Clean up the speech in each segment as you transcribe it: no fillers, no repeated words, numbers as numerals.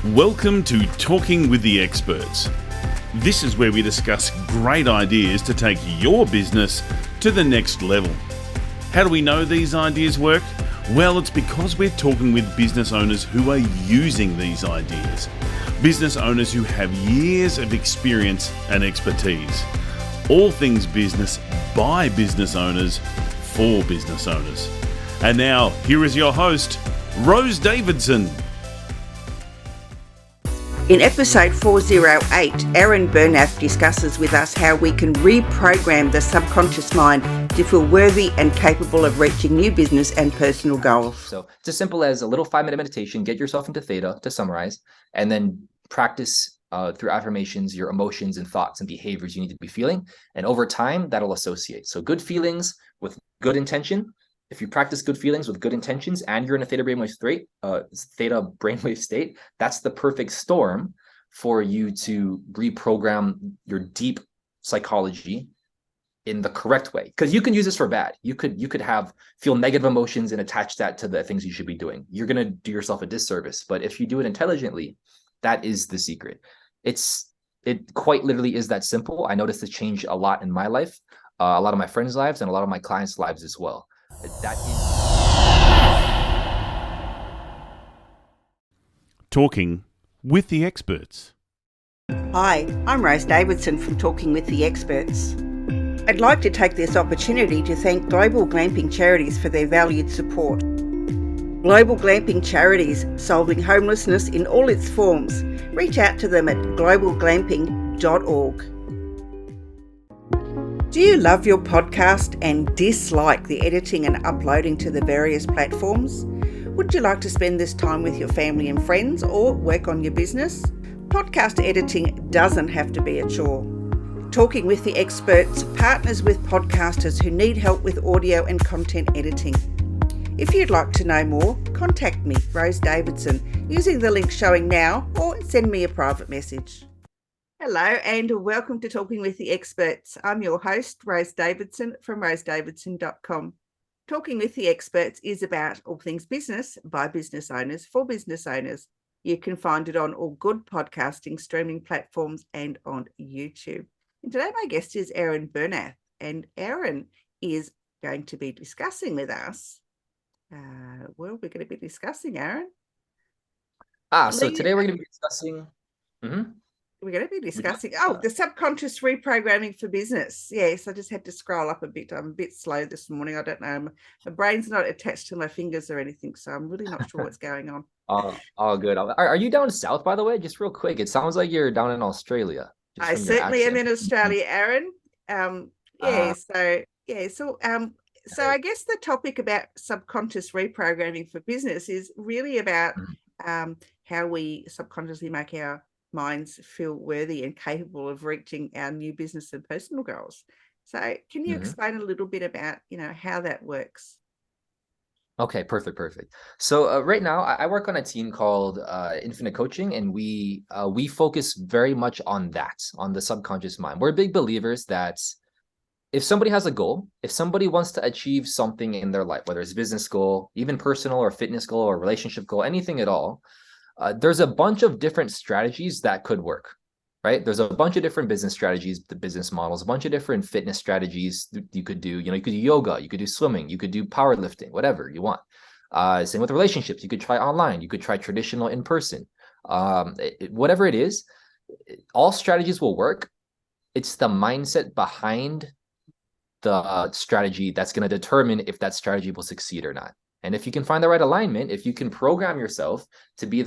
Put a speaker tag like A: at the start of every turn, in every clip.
A: Welcome to Talking with the Experts. This is where we discuss great ideas to take your business to the next level. How do we know these ideas work? Well, it's because we're talking with business owners who are using these ideas. Business owners who have years of experience and expertise. All things business by business owners for business owners. And now, here is your host, Rose Davidson.
B: In episode 408, Bernath discusses with us how we can reprogram the subconscious mind to feel worthy and capable of reaching new business and personal goals.
C: So it's as simple as a little 5-minute meditation, get yourself into theta to summarize, and then practice through affirmations, your emotions and thoughts and behaviors you need to be feeling. And over time, that'll associate. So good feelings with good intention. If you practice good feelings with good intentions and you're in a theta brainwave state, that's the perfect storm for you to reprogram your deep psychology in the correct way. Because you can use this for bad. You could feel negative emotions and attach that to the things you should be doing. You're going to do yourself a disservice. But if you do it intelligently, that is the secret. It quite literally is that simple. I noticed this change a lot in my life, a lot of my friends' lives, and a lot of my clients' lives as well. That is
A: Talking with the Experts.
B: Hi, I'm Rose Davidson from Talking with the Experts. I'd like to take this opportunity to thank Global Glamping Charities for their valued support. Global Glamping Charities, solving homelessness in all its forms. Reach out to them at globalglamping.org. Do you love your podcast and dislike the editing and uploading to the various platforms? Would you like to spend this time with your family and friends or work on your business? Podcast editing doesn't have to be a chore. Talking with the Experts partners with podcasters who need help with audio and content editing. If you'd like to know more, contact me, Rose Davidson, using the link showing now or send me a private message. Hello and welcome to Talking with the Experts. I'm your host, Rose Davidson from rosedavidson.com. Talking with the Experts is about all things business by business owners for business owners. You can find it on all good podcasting streaming platforms and on YouTube. And today my guest is Bernath, and Aaron is going to be discussing with us. We're going to be discussing, Aaron.
C: So today we're going to be discussing...
B: We're going to be discussing, the subconscious reprogramming for business. Yes, I just had to scroll up a bit. I'm a bit slow this morning. I don't know. My brain's not attached to my fingers or anything, so I'm really not sure what's going on.
C: All good. Are you down south, by the way? Just real quick. It sounds like you're down in Australia.
B: I certainly am in Australia, Aaron. So I guess the topic about subconscious reprogramming for business is really about how we subconsciously make our minds feel worthy and capable of reaching our new business and personal goals. So can you explain a little bit about, how that works?
C: Okay, perfect. So right now I work on a team called Infinite Coaching, and we focus very much on that, on the subconscious mind. We're big believers that if somebody has a goal, if somebody wants to achieve something in their life, whether it's a business goal, even personal or fitness goal or relationship goal, anything at all, there's a bunch of different strategies that could work, right? There's a bunch of different business strategies, the business models, a bunch of different fitness strategies you could do. You could do yoga, you could do swimming, you could do powerlifting, whatever you want. Same with relationships. You could try online, you could try traditional in person. Whatever it is, all strategies will work. It's the mindset behind the strategy that's going to determine if that strategy will succeed or not. And if you can find the right alignment, if you can program yourself to be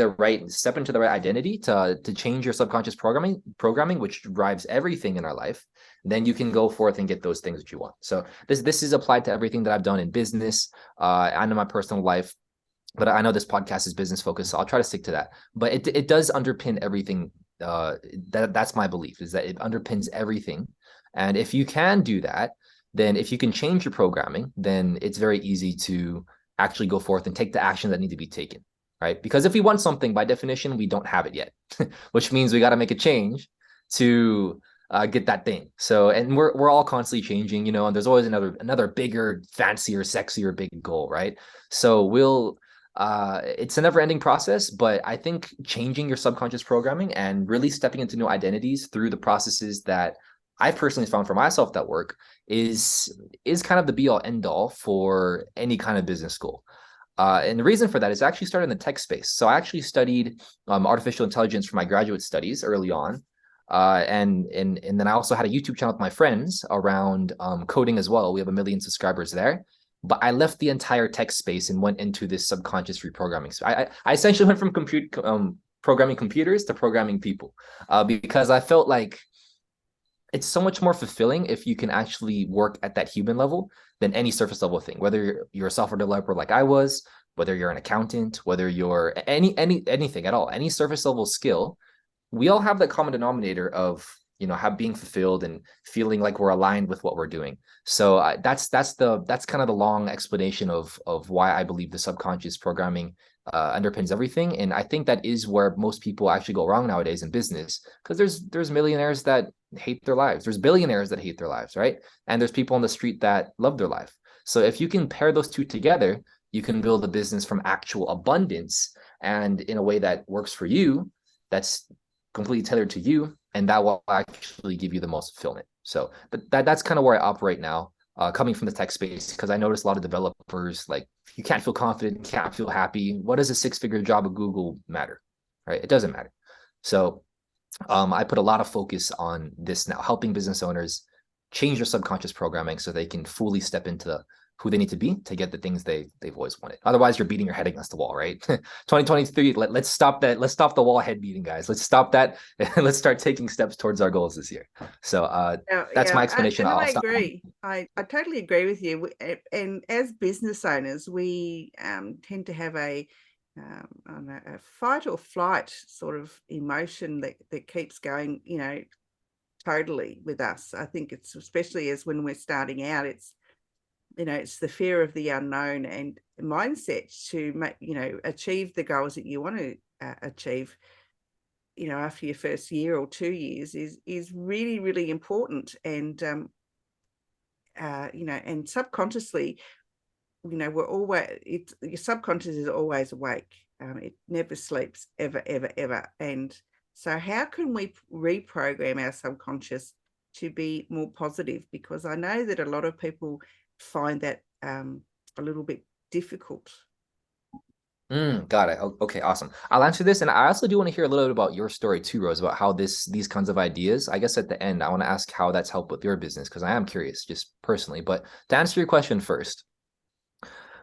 C: step into the right identity, to change your subconscious programming, which drives everything in our life, then you can go forth and get those things that you want. So this is applied to everything that I've done in business and in my personal life. But I know this podcast is business focused, so I'll try to stick to that. But it does underpin everything. That's my belief, is that it underpins everything. And if you can do that, then if you can change your programming, then it's very easy to actually go forth and take the actions that need to be taken, right? Because if we want something, by definition, we don't have it yet, which means we got to make a change to get that thing. So, and we're all constantly changing, and there's always another bigger, fancier, sexier, big goal, right? So we'll It's a never-ending process, but I think changing your subconscious programming and really stepping into new identities through the processes that I personally found for myself that work is kind of the be all end all for any kind of business school. And the reason for that is I actually started in the tech space. So I actually studied artificial intelligence for my graduate studies early on. And then I also had a YouTube channel with my friends around coding as well. We have 1 million subscribers there. But I left the entire tech space and went into this subconscious reprogramming. So I essentially went from programming computers to programming people, because I felt like it's so much more fulfilling if you can actually work at that human level than any surface level thing. Whether you're a software developer like I was, whether you're an accountant, whether you're anything at all, any surface level skill, we all have that common denominator of being fulfilled and feeling like we're aligned with what we're doing. So that's kind of the long explanation of why I believe the subconscious programming underpins everything. And I think that is where most people actually go wrong nowadays in business, because there's millionaires that hate their lives, there's billionaires that hate their lives, right? And there's people on the street that love their life. So if you can pair those two together, you can build a business from actual abundance and in a way that works for you, that's completely tailored to you, and that will actually give you the most fulfillment. So that's kind of where I operate now, coming from the tech space, because I notice a lot of developers, like, you can't feel confident, can't feel happy. What does a 6-figure job at Google matter, right? It doesn't matter. So I put a lot of focus on this now, helping business owners change their subconscious programming so they can fully step into who they need to be to get the things they've always wanted. Otherwise, you're beating your head against the wall, right? 2023, let's stop that. Let's stop the wall head beating, guys. Let's stop that. And let's start taking steps towards our goals this year. So that's my explanation.
B: I agree. I totally agree with you. And as business owners, we tend to have a fight or flight sort of emotion that keeps going, totally with us. I think it's especially as when we're starting out, it's the fear of the unknown and mindset to make, achieve the goals that you want to achieve, after your first year or 2 years is really, really important. And, and subconsciously, your subconscious is always awake. It never sleeps, ever, ever, ever. And so how can we reprogram our subconscious to be more positive? Because I know that a lot of people find that a little bit difficult.
C: Got it. Okay, awesome. I'll answer this, and I also do want to hear a little bit about your story too, Rose, about how these kinds of ideas. I guess at the end, I want to ask how that's helped with your business, because I am curious, just personally. But to answer your question first,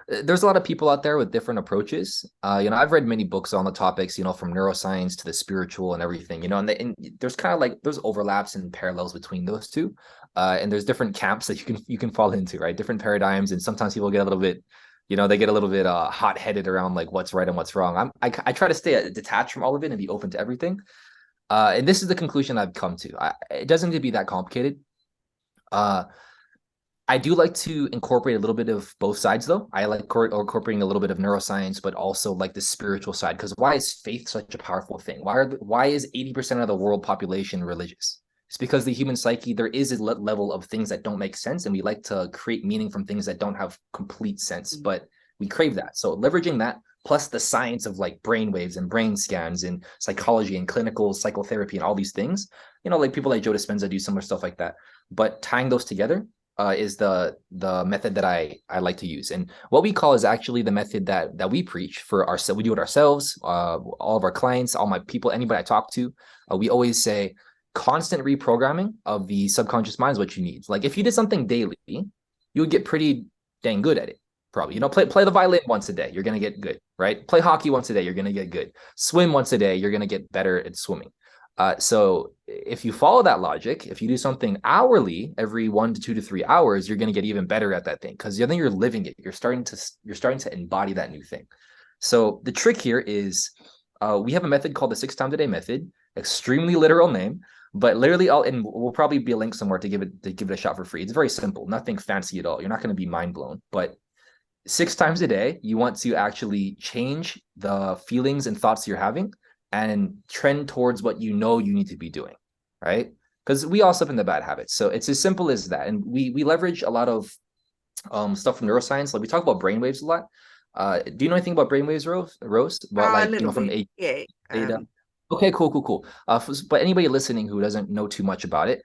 C: there's a lot of people out there with different approaches. I've read many books on the topics, from neuroscience to the spiritual and everything, and there's kind of like there's overlaps and parallels between those two. And there's different camps that you can fall into, right? Different paradigms. And sometimes people get a little bit, they get a little bit hot-headed around like what's right and what's wrong. I try to stay detached from all of it and be open to everything. And this is the conclusion I've come to. It doesn't need to be that complicated. I do like to incorporate a little bit of both sides, though. I like incorporating a little bit of neuroscience, but also like the spiritual side. Because why is faith such a powerful thing? Why is 80% of the world population religious? It's because the human psyche, there is a level of things that don't make sense, and we like to create meaning from things that don't have complete sense, but we crave that. So leveraging that, plus the science of like brain waves and brain scans and psychology and clinical psychotherapy and all these things, like people like Joe Dispenza do similar stuff like that. But tying those together is the method that I like to use. And what we call is actually the method that we preach for ourselves. We do it ourselves, all of our clients, all my people, anybody I talk to. We always say constant reprogramming of the subconscious mind is what you need. Like if you did something daily, you would get pretty dang good at it. Probably, play the violin once a day, you're going to get good, right? Play hockey once a day, you're going to get good. Swim once a day, you're going to get better at swimming. So if you follow that logic, if you do something hourly, every 1 to 2 to 3 hours, you're going to get even better at that thing, because then you're living it. You're starting to embody that new thing. So the trick here is we have a method called the 6 times a day method, extremely literal name, but literally and we'll probably be a link somewhere to give it a shot for free. It's very simple, nothing fancy at all. You're not going to be mind blown, but 6 times a day, you want to actually change the feelings and thoughts you're having and trend towards what you need to be doing, right? Because we all slip into bad habits. So it's as simple as that. And we leverage a lot of stuff from neuroscience. Like we talk about brainwaves a lot. Do you know anything about brainwaves, Rose? About
B: A
C: like,
B: little
C: from
B: bit, yeah.
C: theta? Okay, cool. But anybody listening who doesn't know too much about it,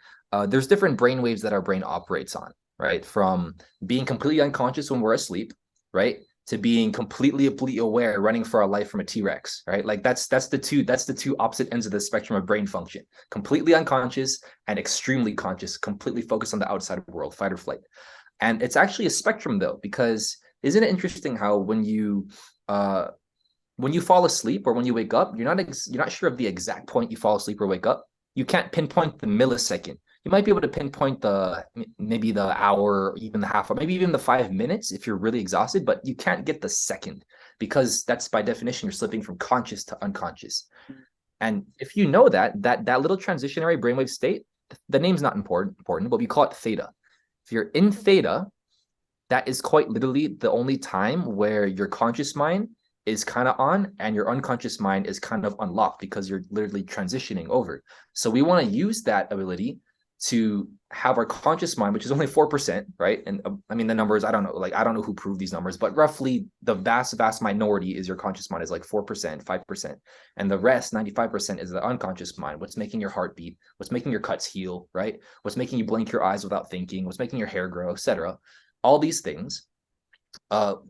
C: there's different brainwaves that our brain operates on, right? From being completely unconscious when we're asleep, right, to being completely aware, running for our life from a T-Rex, right? Like that's the two opposite ends of the spectrum of brain function: completely unconscious and extremely conscious, completely focused on the outside world, fight or flight. And it's actually a spectrum though, because isn't it interesting how when you fall asleep or when you wake up, you're not sure of the exact point you fall asleep or wake up. You can't pinpoint the millisecond. You might be able to pinpoint maybe the hour, or even the half hour, maybe even the 5 minutes if you're really exhausted, but you can't get the second, because that's by definition you're slipping from conscious to unconscious. And if you know that little transitionary brainwave state, the name's not important, but we call it theta. If you're in theta, that is quite literally the only time where your conscious mind is kind of on and your unconscious mind is kind of unlocked, because you're literally transitioning over. So we want to use that ability to have our conscious mind, which is only 4%, right? And I mean, the numbers, I don't know who proved these numbers, but roughly the vast minority is your conscious mind is like 4%, 5%. And the rest, 95%, is the unconscious mind. What's making your heart beat, what's making your cuts heal, right? What's making you blink your eyes without thinking, what's making your hair grow, etc. All these things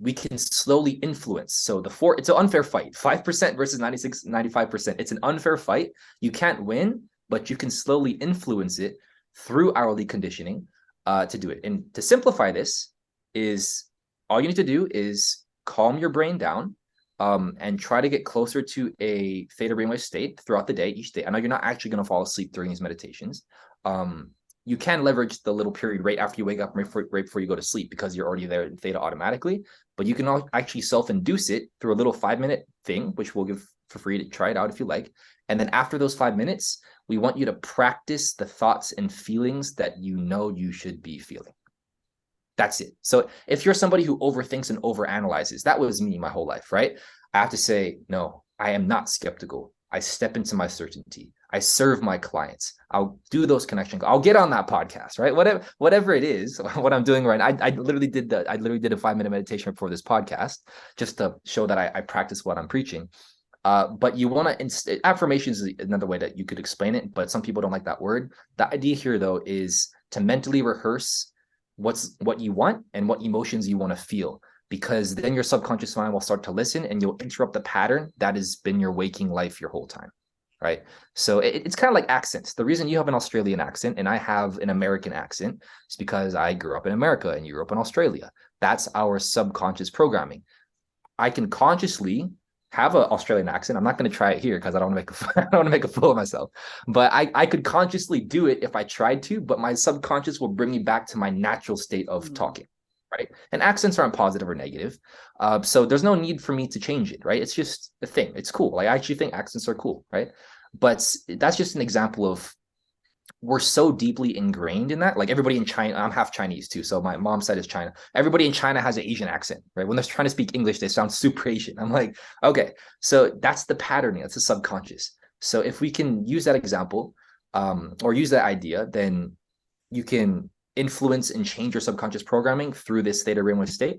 C: we can slowly influence. So it's an unfair fight. 5% versus 95%. It's an unfair fight. You can't win, but you can slowly influence it through hourly conditioning to do it. And to simplify this, is all you need to do is calm your brain down and try to get closer to a theta brainwave state throughout the day, each day. I know you're not actually going to fall asleep during these meditations. You can leverage the little period right after you wake up, right before you go to sleep, because you're already there in theta automatically. But you can actually self-induce it through a little 5-minute thing, which we'll give for free to try it out if you like. And then after those 5 minutes, we want you to practice the thoughts and feelings that you know you should be feeling. That's it. So if you're somebody who overthinks and overanalyzes, that was me my whole life, right? I have to say, no, I am not skeptical. I step into my certainty. I serve my clients. I'll do those connections. I'll get on that podcast, right? Whatever it is, what I'm doing right now. I literally did a 5-minute meditation before this podcast, just to show that I practice what I'm preaching. But you want to affirmations is another way that you could explain it, but some people don't like that word. The idea here, though, is to mentally rehearse what you want and what emotions you want to feel, because then your subconscious mind will start to listen and you'll interrupt the pattern that has been your waking life your whole time, right? So it's kind of like accents. The reason you have an Australian accent and I have an American accent is because I grew up in America and you grew up in Australia. That's our subconscious programming. I can consciously have an Australian accent. I'm not going to try it here because I don't want to make a fool of myself. But I could consciously do it if I tried to, but my subconscious will bring me back to my natural state of talking, right? And accents aren't positive or negative. So there's no need for me to change it, right? It's just a thing. It's cool. Like, I actually think accents are cool, right? But that's just an example of, we're so deeply ingrained in that. Like, everybody in China, I'm half Chinese too, so my mom's side is China. Everybody in China has an Asian accent, right? When they're trying to speak English, they sound super Asian. I'm like, okay, so that's the patterning, that's the subconscious. So if we can use that example or use that idea, then you can influence and change your subconscious programming through this theta brainwave state.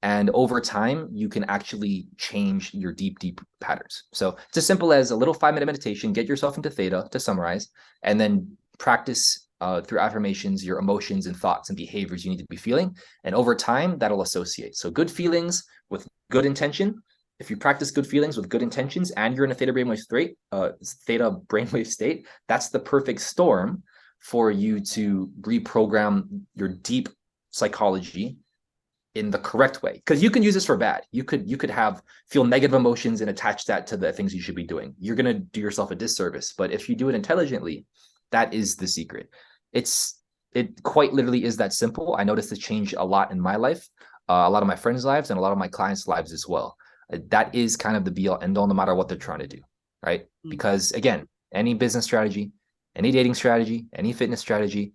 C: And over time, you can actually change your deep patterns. So it's as simple as a little 5-minute meditation, get yourself into theta, to summarize, and then practice through affirmations your emotions and thoughts and behaviors you need to be feeling. And over time, that'll associate. So good feelings with good intention. If you practice good feelings with good intentions and you're in a theta brainwave state, that's the perfect storm for you to reprogram your deep psychology in the correct way. Because you can use this for bad. You could feel negative emotions and attach that to the things you should be doing. You're going to do yourself a disservice. But if you do it intelligently, that is the secret. It quite literally is that simple. I noticed this change a lot in my life, a lot of my friends' lives, and a lot of my clients' lives as well. That is kind of the be all end all, no matter what they're trying to do, right? Because again, any business strategy, any dating strategy, any fitness strategy,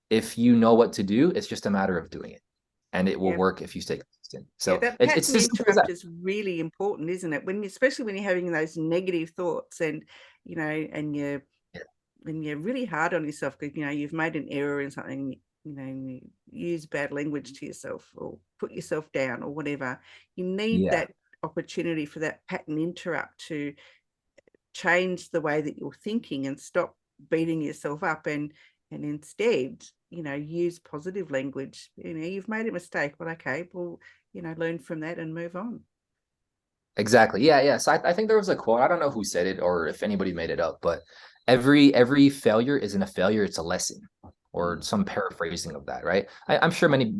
C: if you know what to do, it's just a matter of doing it, and it will work if you stay consistent. So
B: that
C: it's
B: interrupt is really important, isn't it? Especially when you're having those negative thoughts, and and you're when you're really hard on yourself because you've made an error in something, you use bad language to yourself or put yourself down or whatever. You need
C: Yeah.
B: that opportunity for that pattern interrupt to change the way that you're thinking and stop beating yourself up, and instead, use positive language. You've made a mistake, but okay, well, learn from that and move on.
C: Exactly. Yeah, yeah. So I think there was a quote. I don't know who said it or if anybody made it up, but every failure isn't a failure, it's a lesson, or some paraphrasing of that, right? I'm sure many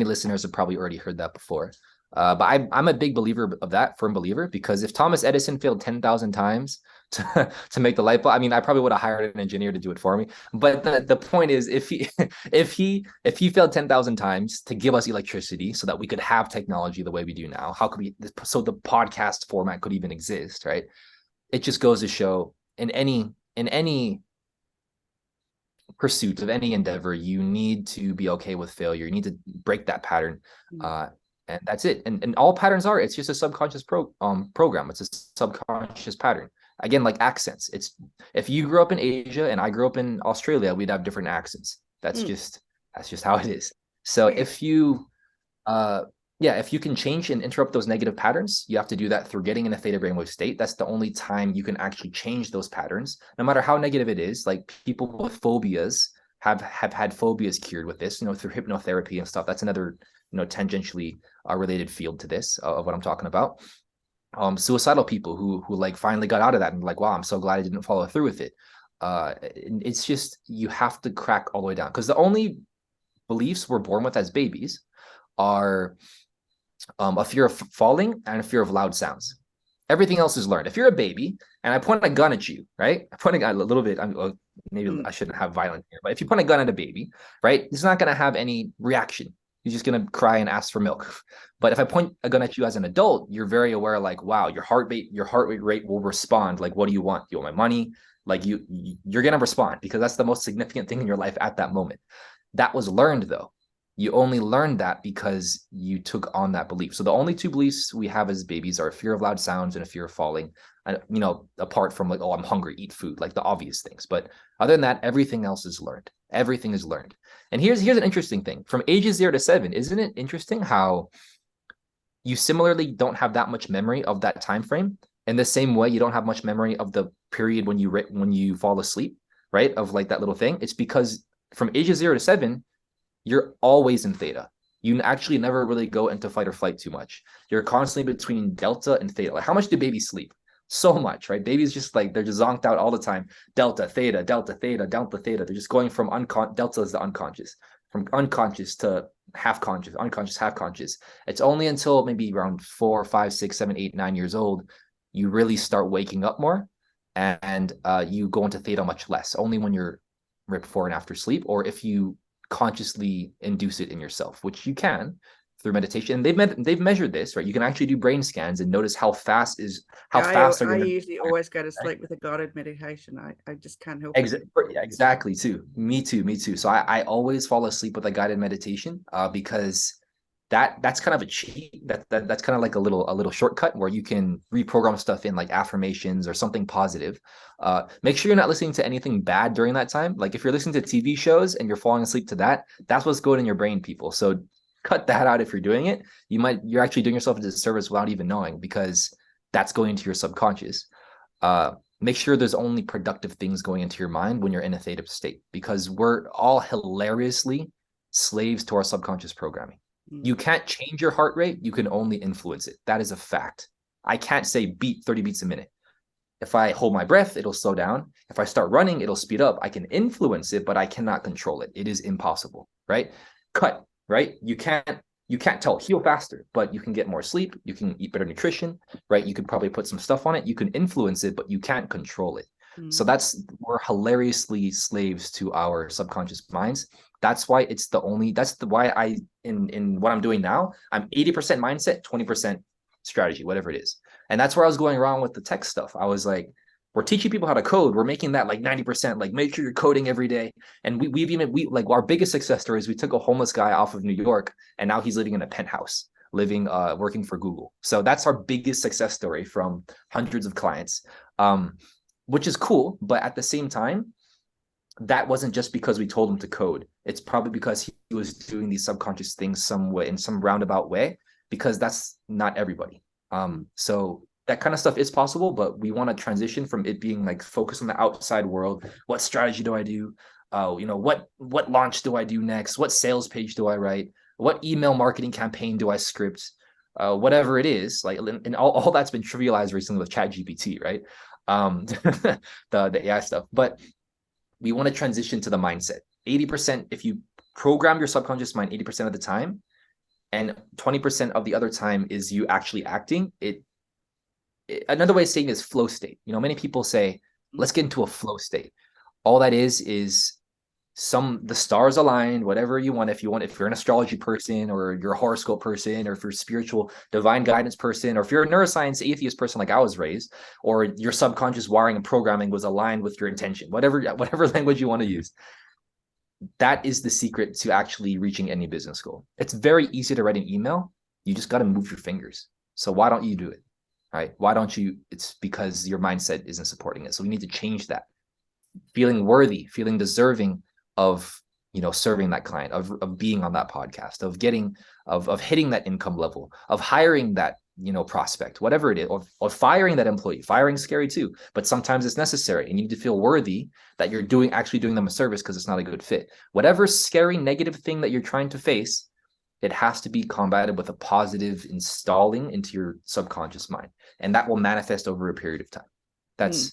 C: listeners have probably already heard that before. But I'm a big believer of that, firm believer, because if Thomas Edison failed 10,000 times to make the light bulb, I mean, I probably would have hired an engineer to do it for me. But the point is, if he if he failed 10,000 times to give us electricity so that we could have technology the way we do now, how could we? So the podcast format could even exist, right? It just goes to show in any pursuit of any endeavor, you need to be okay with failure. You need to break that pattern. And that's it. And all patterns are, it's just a subconscious program. It's a subconscious pattern. Again, like accents. It's if you grew up in Asia and I grew up in Australia, we'd have different accents. That's just how it is. So if you if you can change and interrupt those negative patterns, you have to do that through getting in a theta brainwave state. That's the only time you can actually change those patterns, no matter how negative it is. Like people with phobias have had phobias cured with this, through hypnotherapy and stuff. That's another, tangentially related field to this of what I'm talking about. Suicidal people who like finally got out of that and like, wow, I'm so glad I didn't follow through with it. It's just, you have to crack all the way down, because the only beliefs we're born with as babies are a fear of falling and a fear of loud sounds. Everything else is learned. If you're a baby and I point a gun at you, right? I'm pointing a little bit, maybe I shouldn't have violence here, but if you point a gun at a baby, right, it's not going to have any reaction. He's just going to cry and ask for milk. But if I point a gun at you as an adult, you're very aware, like, wow, your heart rate will respond. Like, what do you want? You want my money? Like you're going to respond, because that's the most significant thing in your life at that moment. That was learned though. You only learned that because you took on that belief. So the only two beliefs we have as babies are a fear of loud sounds and a fear of falling. And, apart from like, oh, I'm hungry, eat food, like the obvious things. But other than that, everything else is learned. Everything is learned. And here's an interesting thing. From ages 0 to 7, isn't it interesting how you similarly don't have that much memory of that time frame? In the same way, you don't have much memory of the period when you fall asleep, right? Of like that little thing. It's because from ages 0 to 7, you're always in theta. You actually never really go into fight or flight too much. You're constantly between delta and theta. Like, how much do babies sleep? So much, right? Babies just like, they're just zonked out all the time. Delta, theta, delta, theta, delta, theta. They're just going from delta is the unconscious, from unconscious to half conscious, unconscious, half conscious. It's only until maybe around 4, 5, 6, 7, 8, 9 years old, you really start waking up more, and you go into theta much less. Only when you're right before and after sleep, or if you consciously induce it in yourself, which you can through meditation. And they've measured this, right? You can actually do brain scans and notice how fast
B: I usually always go to sleep with a guided meditation. I just can't help it.
C: Exactly too. Me too. So I always fall asleep with a guided meditation, because that's kind of a cheat. That's kind of like a little shortcut where you can reprogram stuff in, like affirmations or something positive. Make sure you're not listening to anything bad during that time. Like if you're listening to TV shows and you're falling asleep to that, that's what's going in your brain, people. So cut that out if you're doing it. You're actually doing yourself a disservice without even knowing, because that's going into your subconscious. Make sure there's only productive things going into your mind when you're in a theta state, because we're all hilariously slaves to our subconscious programming. You can't change your heart rate. You can only influence it. That is a fact. I can't say beat 30 beats a minute. If I hold my breath, it'll slow down. If I start running, it'll speed up. I can influence it, but I cannot control it. It is impossible, right? Cut, right? You can't tell heal faster, but you can get more sleep. You can eat better nutrition, right? You could probably put some stuff on it. You can influence it, but you can't control it. So we're hilariously slaves to our subconscious minds. That's why why I, in what I'm doing now, I'm 80% mindset, 20% strategy, whatever it is. And that's where I was going wrong with the tech stuff. I was like, we're teaching people how to code. We're making that like 90%, like make sure you're coding every day. And we like, our biggest success story is we took a homeless guy off of New York, and now he's living in a penthouse, working for Google. So that's our biggest success story from hundreds of clients. Which is cool, but at the same time, that wasn't just because we told him to code. It's probably because he was doing these subconscious things some way, in some roundabout way, because that's not everybody. So that kind of stuff is possible, but we want to transition from it being like focused on the outside world. What strategy do I do? What launch do I do next? What sales page do I write? What email marketing campaign do I script? Whatever it is, like, and all that's been trivialized recently with ChatGPT, right? The AI stuff. But we want to transition to the mindset. 80%, if you program your subconscious mind 80% of the time, and 20% of the other time is you actually acting, another way of saying is flow state. Many people say, let's get into a flow state. All that is the stars aligned, whatever you want. If you're an astrology person, or you're a horoscope person, or if you're a spiritual divine guidance person, or if you're a neuroscience atheist person like I was raised, or your subconscious wiring and programming was aligned with your intention, whatever language you want to use, that is the secret to actually reaching any business goal. It's very easy to write an email. You just got to move your fingers. So why don't you do it? Right? Why don't you? It's because your mindset isn't supporting it. So we need to change that. Feeling worthy, feeling deserving of serving that client, of being on that podcast, of hitting that income level, of hiring that prospect, whatever it is, or firing that employee. Firing is scary too, but sometimes it's necessary, and you need to feel worthy that you're actually doing them a service, because it's not a good fit. Whatever scary negative thing that you're trying to face, it has to be combated with a positive installing into your subconscious mind, and that will manifest over a period of time. That's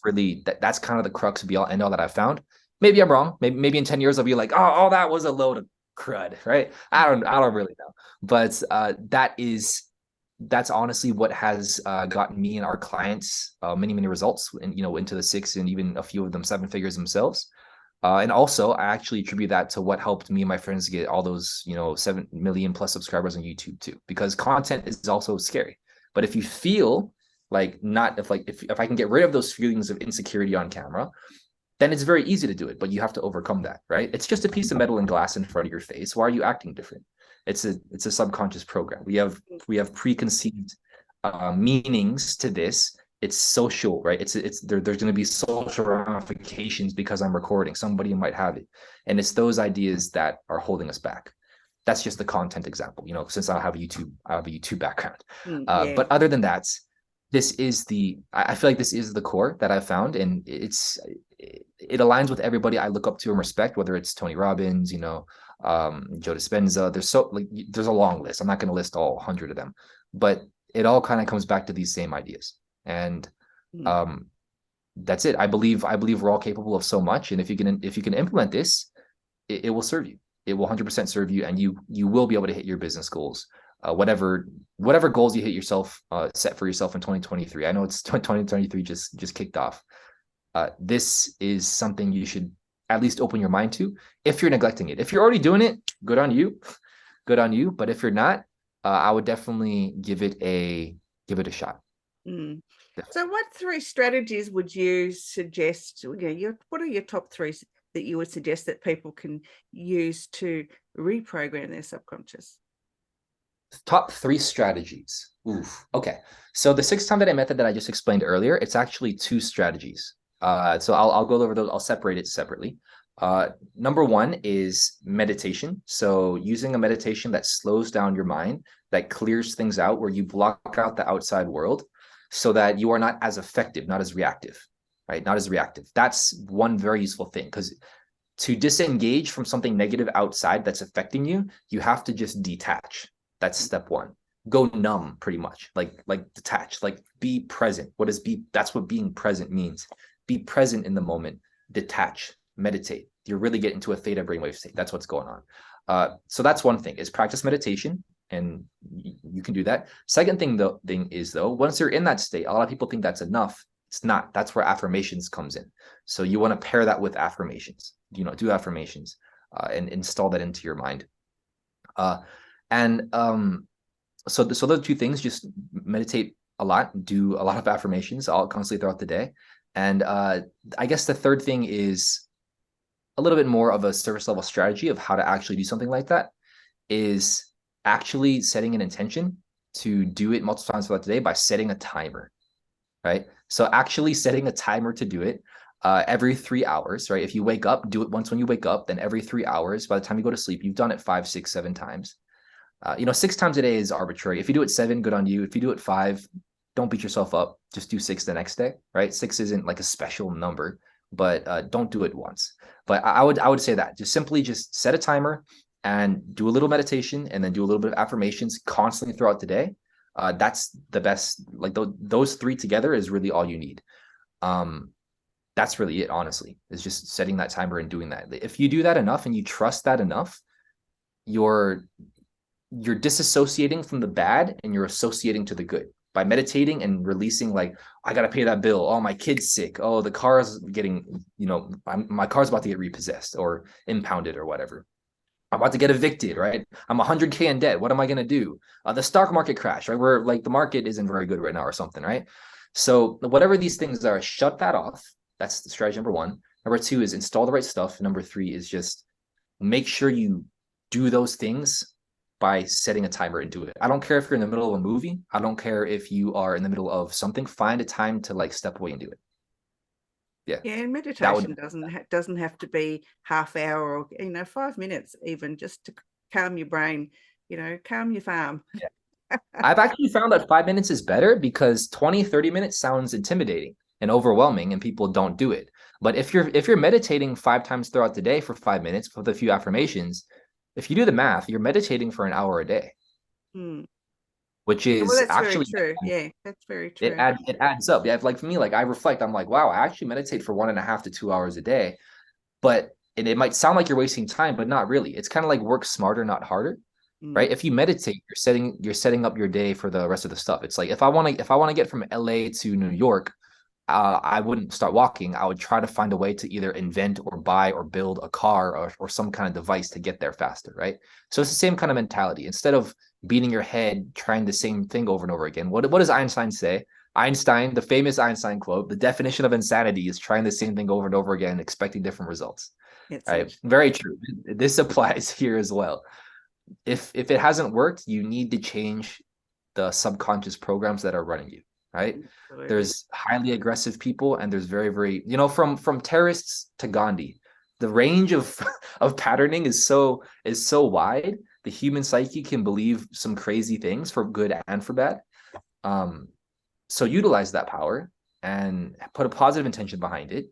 C: really that's kind of the crux of end all that I've found. Maybe I'm wrong. Maybe in 10 years I'll be like, oh, that was a load of crud, right? I don't really know. But that's honestly what has gotten me and our clients many results, and into the 6 and even a few of them 7 figures themselves. And also, I actually attribute that to what helped me and my friends get all those 7 million plus subscribers on YouTube too, because content is also scary. But if you feel like if I can get rid of those feelings of insecurity on camera, then it's very easy to do it. But you have to overcome that, right? It's just a piece of metal and glass in front of your face. Why are you acting different? It's a subconscious program. We have preconceived meanings to this. It's social, right? There's going to be social ramifications because I'm recording. Somebody might have it, and it's those ideas that are holding us back. That's just the content example, since I have a YouTube background.
B: Yeah.
C: But other than that, I feel like this is the core that I've found, and it aligns with everybody I look up to and respect, whether it's Tony Robbins, Joe Dispenza. There's a long list. I'm not going to list all 100 of them, but it all kind of comes back to these same ideas. And that's it. I believe we're all capable of so much, and if you can implement this, it will serve you. It will 100% serve you, and you will be able to hit your business goals. Whatever goals you hit yourself, set for yourself in 2023. I know it's 2023 just kicked off. This is something you should at least open your mind to. If you're neglecting it, if you're already doing it, good on you. But if you're not, I would definitely give it a shot.
B: So what 3 strategies would you suggest? What are your top 3 that you would suggest that people can use to reprogram their subconscious?
C: Top 3 strategies. Oof. Okay. So the 6-time method that I just explained earlier, it's actually 2 strategies. So I'll go over those. I'll separate it separately. Number 1 is meditation. So using a meditation that slows down your mind, that clears things out, where you block out the outside world, so that you are not as effective, not as reactive, right? Not as reactive. That's one very useful thing, because to disengage from something negative outside that's affecting you, you have to just detach. That's step 1. Go numb, pretty much, like detach, like be present. That's what being present means. Be present in the moment, detach, meditate. You're really getting into a theta brainwave state. That's what's going on. So that's one thing, is practice meditation, and you can do that. Second thing is once you're in that state, a lot of people think that's enough. It's not. That's where affirmations comes in. So you want to pair that with affirmations. Do affirmations and install that into your mind. So those 2 things: just meditate a lot, do a lot of affirmations all constantly throughout the day. And I guess the third thing is a little bit more of a service level strategy of how to actually do something like that, is actually setting an intention to do it multiple times throughout the day by setting a timer, right? So actually setting a timer to do it. every 3 hours, right? If you wake up, do it once when you wake up, then every 3 hours, by the time you go to sleep, you've done it 5, 6, 7 times. 6 times a day is arbitrary. If you do it 7, good on you. If you do it 5, don't beat yourself up. Just do 6 the next day, right? 6 isn't like a special number, but don't do it once. But I would say that just set a timer and do a little meditation, and then do a little bit of affirmations constantly throughout the day. That's the best. Like those 3 together is really all you need. That's really it, honestly, is just setting that timer and doing that. If you do that enough and you trust that enough, you're disassociating from the bad and you're associating to the good by meditating and releasing, like, I got to pay that bill. Oh, my kid's sick. Oh, the car's getting, my car's about to get repossessed or impounded or whatever. I'm about to get evicted, right? I'm 100K in debt. What am I going to do? The stock market crash, right? Where like the market isn't very good right now or something, right? So whatever these things are, shut that off. That's the strategy number 1. Number 2 is install the right stuff. Number 3 is just make sure you do those things by setting a timer and do it. I don't care if you're in the middle of a movie. I don't care if you are in the middle of something. Find a time to like step away and do it.
B: Yeah, and meditation doesn't have to be half hour or 5 minutes even, just to calm your brain, calm your farm.
C: Yeah. I've actually found that 5 minutes is better, because 20, 30 minutes sounds intimidating and overwhelming and people don't do it. But if you're meditating 5 times throughout the day for 5 minutes with a few affirmations, if you do the math, you're meditating for an hour a day. Which is
B: that's
C: actually
B: very true. Yeah, that's very true.
C: It adds up. Yeah, like for me, like I reflect, I'm like, wow, I actually meditate for 1.5 to 2 hours a day. But it might sound like you're wasting time, but not really. It's kind of like work smarter, not harder. Right? If you meditate, you're setting up your day for the rest of the stuff. It's like if I want to get from LA to New York, I wouldn't start walking. I would try to find a way to either invent or buy or build a car or some kind of device to get there faster, right? So it's the same kind of mentality. Instead of beating your head trying the same thing over and over again, what does Einstein say? The famous Einstein quote, the definition of insanity is trying the same thing over and over again, expecting different results. Right? Very true. This applies here as well. If it hasn't worked, you need to change the subconscious programs that are running you. Right? Absolutely. There's highly aggressive people, and there's very, very, from terrorists to Gandhi, the range of patterning is so wide. The human psyche can believe some crazy things for good and for bad. So utilize that power and put a positive intention behind it,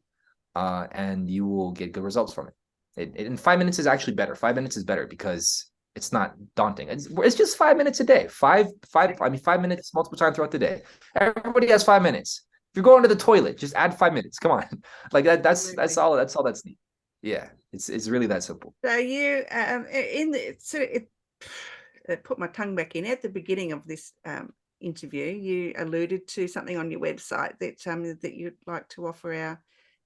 C: and you will get good results from it. And 5 minutes is actually better. 5 minutes is better because it's not daunting. It's just 5 minutes a day. 5 minutes multiple times throughout the day. Everybody has 5 minutes. If you're going to the toilet, just add 5 minutes. Come on. Like that's all that's neat. Yeah. It's really that simple.
B: So you put my tongue back in at the beginning of this interview, you alluded to something on your website that you'd like to offer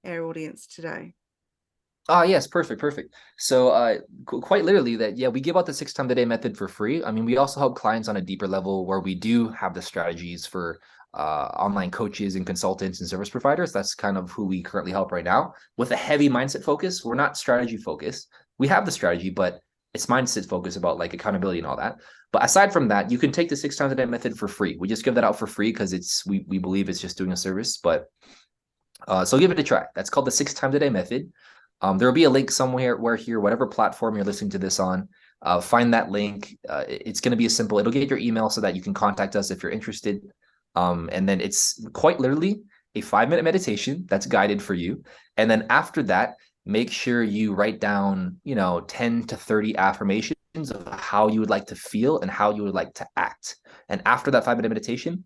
B: our audience today.
C: Yes, perfect. So quite literally we give out the 6 times a day method for free. I mean, we also help clients on a deeper level where we do have the strategies for online coaches and consultants and service providers. That's kind of who we currently help right now with a heavy mindset focus. We're not strategy focused. We have the strategy, but it's mindset focused about like accountability and all that. But aside from that, you can take the 6 times a day method for free. We just give that out for free because we believe it's just doing a service. But so give it a try. That's called the 6 times a day method. There will be a link somewhere whatever platform you're listening to this on, find that link. It's going to be it'll get your email so that you can contact us if you're interested. And then it's quite literally a 5-minute meditation that's guided for you. And then after that, make sure you write down, 10 to 30 affirmations of how you would like to feel and how you would like to act. And after that 5-minute meditation,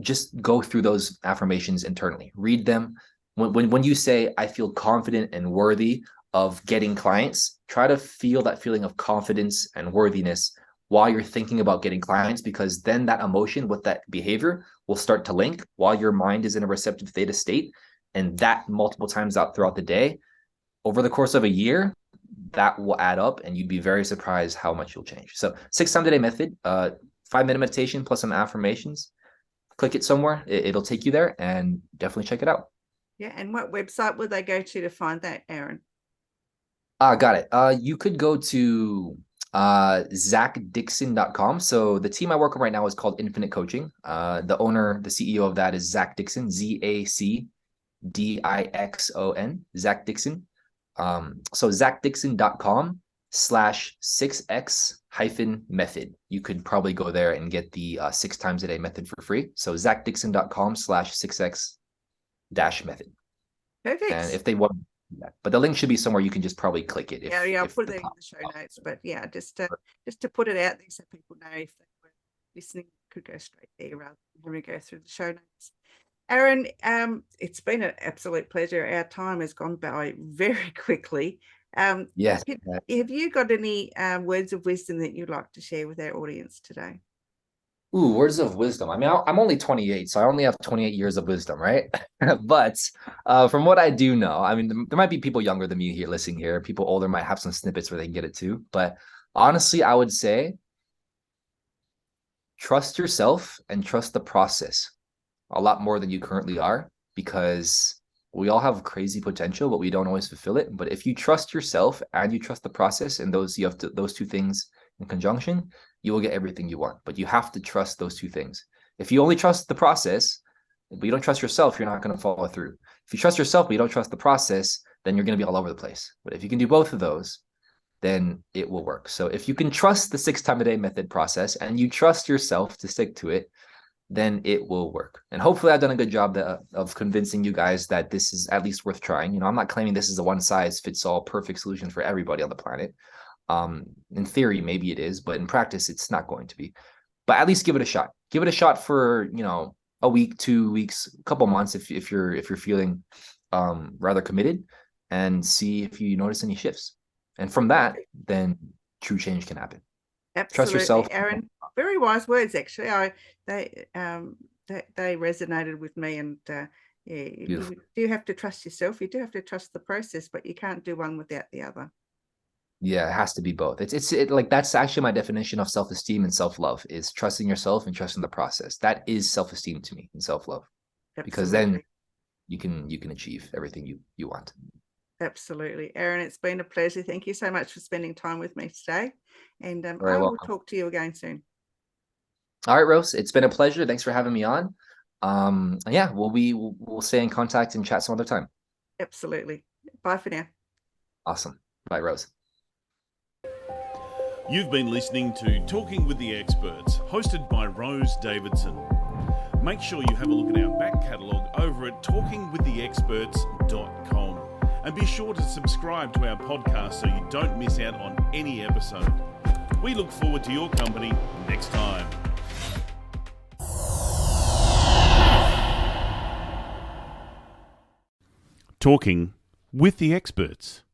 C: just go through those affirmations internally, read them. When you say, I feel confident and worthy of getting clients, try to feel that feeling of confidence and worthiness while you're thinking about getting clients, because then that emotion with that behavior will start to link while your mind is in a receptive theta state. And that multiple times out throughout the day, over the course of a year, that will add up and you'd be very surprised how much you'll change. So 6 times a day method, 5-minute meditation plus some affirmations. Click it somewhere. It'll take you there, and definitely check it out.
B: Yeah, and what website would they go to find that, Aaron?
C: Got it. You could go to ZachDixon.com. So the team I work on right now is called Infinite Coaching. The owner, the CEO of that is Zach Dixon, ZAC Dixon, Zach Dixon. So zachdixon.com/6x-method. You could probably go there and get the 6 times a day method for free. So zachdixon.com/6x-method.
B: Perfect.
C: And if they want that, but the link should be somewhere you can just probably click it.
B: I'll put it in the show notes. But yeah, just to put it out there so people know if they were listening, could go straight there rather than we go through the show notes. Aaron, it's been an absolute pleasure. Our time has gone by very quickly.
C: Yes.
B: Have you got any words of wisdom that you'd like to share with our audience today?
C: Ooh, words of wisdom. I mean, I'm only 28, so I only have 28 years of wisdom, right? But from what I do know, I mean, there might be people younger than me here listening here. People older might have some snippets where they can get it too. But honestly, I would say trust yourself and trust the process a lot more than you currently are, because we all have crazy potential, but we don't always fulfill it. But if you trust yourself and you trust the process, and those two things in conjunction, you will get everything you want. But you have to trust those two things. If you only trust the process, but you don't trust yourself, you're not going to follow through. If you trust yourself, but you don't trust the process, then you're going to be all over the place. But if you can do both of those, then it will work. So if you can trust the 6 times a day method process and you trust yourself to stick to it, then it will work. And hopefully I've done a good job of convincing you guys that this is at least worth trying. You know, I'm not claiming this is a one size fits all perfect solution for everybody on the planet. In theory, maybe it is, but in practice, it's not going to be. But at least give it a shot. Give it a shot for, you know, a week, 2 weeks, a couple months if you're feeling rather committed, and see if you notice any shifts. And from that, then true change can happen.
B: Absolutely.
C: Trust yourself,
B: Aaron. Very wise words, actually. They resonated with me, and you do have to trust yourself. You do have to trust the process, but you can't do one without the other.
C: Yeah, it has to be both. It's like that's actually my definition of self-esteem and self-love, is trusting yourself and trusting the process. That is self-esteem to me and self-love.
B: Absolutely.
C: Because then you can achieve everything you want.
B: Absolutely. Aaron, it's been a pleasure. Thank you so much for spending time with me today. And I will talk to you again soon.
C: All right, Rose, it's been a pleasure. Thanks for having me on. Yeah, we'll stay in contact and chat some other time.
B: Absolutely. Bye for now.
C: Awesome. Bye, Rose.
A: You've been listening to Talking with the Experts, hosted by Rose Davidson. Make sure you have a look at our back catalogue over at talkingwiththeexperts.com. And be sure to subscribe to our podcast so you don't miss out on any episode. We look forward to your company next time. Talking with the Experts.